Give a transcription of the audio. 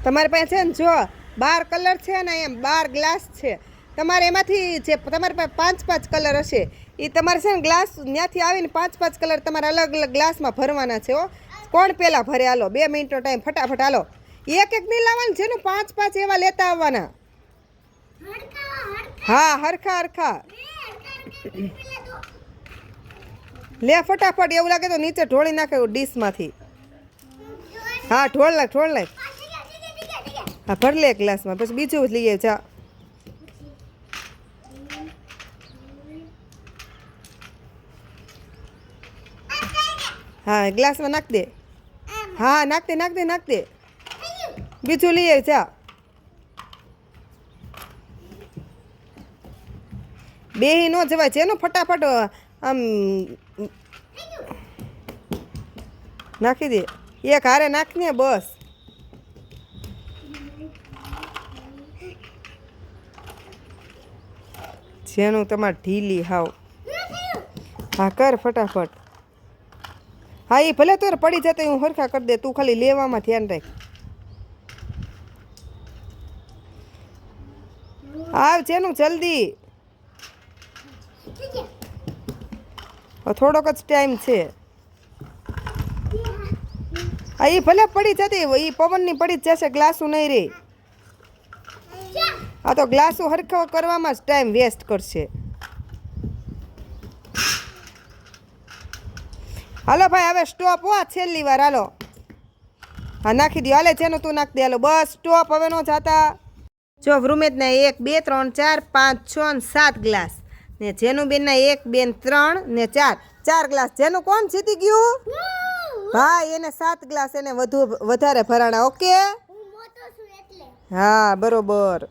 તમારી પાસે છે ને જો 12 કલર છે ને એમ 12 ગ્લાસ છે તમારે એમાંથી જે તમારી પાસે 5 કલર હશે એ તમારે છે ને ગ્લાસ ત્યાંથી આવીને 5 કલર તમારે અલગ અલગ ગ્લાસમાં ભરવાના છે હો કોણ પહેલાં ભરે હાલો 2 મિનિટનો ટાઈમ ફટાફટ હાલો એક નહીં લાવવાનું જેનું 5 એવા લેતા આવવાના હા હરખા લે ફટાફટ એવું લાગે તો નીચે ઢોળી નાખે ડીશમાંથી હા ઢોળ લાગ હા ભર લે ગ્લાસમાં પછી બીજું લઈએ જા હા ગ્લાસમાં નાખ દે હા નાખ દે બીજું લઈએ જા બેહી ન જવાય જેનું ફટાફટ આમ નાખી દે એક હારે નાખ ને બસ જેનું તમારે ઢીલી હાવ હા કર ફટાફટ હા એ ભલે તો પડી જતો હું હરખા કરી દે તું ખાલી લેવામાં ધ્યાન રાખ આવ જેનું જલ્દી થોડોક જ ટાઈમ છે હા એ ભલે પડી જતી એ પવનની પડી જ જશે ગ્લાસું નહીં રે હા તો ગ્લાસું હરખો કરવામાં જ ટાઈમ વેસ્ટ કરશે હાલો ભાઈ હવે સ્ટોપ હો છેલ્લી વાર હાલો હા નાખી દો હાલે જેનું તું નાખ દે હાલો બસ સ્ટોપ હવે ન જાતા જો વૃમેશના 1 2 3 4 5 6 અને 7 ગ્લાસ ને જેનું બેનના 1 2 3 ને 4 ગ્લાસ જેનું કોણ જીતી ગયું ભાઈ એને 7 ગ્લાસ એને વધારે ભરાણા ઓકે હા બરોબર